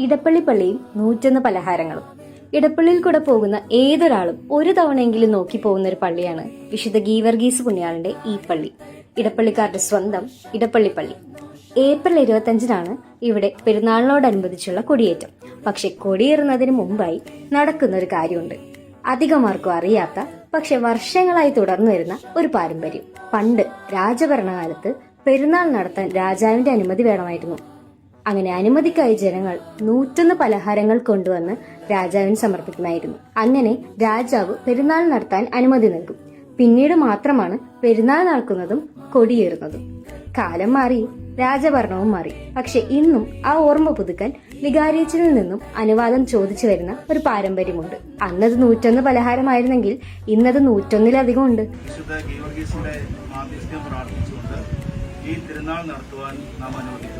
ഇടപ്പള്ളി പള്ളിയും 101 പലഹാരങ്ങളും. ഇടപ്പള്ളിയിൽ കൂടെ പോകുന്ന ഏതൊരാളും ഒരു തവണയെങ്കിലും നോക്കി പോകുന്ന ഒരു പള്ളിയാണ് വിശുദ്ധ ഗീവർഗീസ് പുണ്യാളന്റെ ഈ പള്ളി, ഇടപ്പള്ളിക്കാരുടെ സ്വന്തം ഇടപ്പള്ളി പള്ളി. ഏപ്രിൽ 25-നാണ് ഇവിടെ പെരുന്നാളിനോടനുബന്ധിച്ചുള്ള കൊടിയേറ്റം. പക്ഷെ കൊടിയേറുന്നതിന് മുമ്പായി നടക്കുന്ന ഒരു കാര്യമുണ്ട്, അധികം ആർക്കും അറിയാത്ത പക്ഷെ വർഷങ്ങളായി തുടർന്നു വരുന്ന ഒരു പാരമ്പര്യം. പണ്ട് രാജഭരണകാലത്ത് പെരുന്നാൾ നടത്താൻ രാജാവിന്റെ അനുമതി വേണമായിരുന്നു. അങ്ങനെ അനുമതിക്കായി ജനങ്ങൾ 101 പലഹാരങ്ങൾ കൊണ്ടുവന്ന് രാജാവിന് സമർപ്പിക്കുമായിരുന്നു. അങ്ങനെ രാജാവ് പെരുന്നാൾ നടത്താൻ അനുമതി നൽകും. പിന്നീട് മാത്രമാണ് പെരുന്നാൾ നടക്കുന്നതും കൊടിയേറുന്നതും. കാലം മാറി, രാജഭരണവും മാറി. പക്ഷെ ഇന്നും ആ ഓർമ്മ പുതുക്കാൻ വികാരിയച്ചനിൽ നിന്നും അനുവാദം ചോദിച്ചു വരുന്ന ഒരു പാരമ്പര്യമുണ്ട്. അന്നത് 101 പലഹാരമായിരുന്നെങ്കിൽ ഇന്നത് 101-ലധികം ഉണ്ട്. വിശുദ്ധ ഗീവർഗീസിന്റെ മാധ്യസ്ഥ്യം പ്രാർത്ഥിച്ചുകൊണ്ട് ഈ തിരുനാൾ നടത്തുവാൻ നാം അനുവദിക്കുന്നു.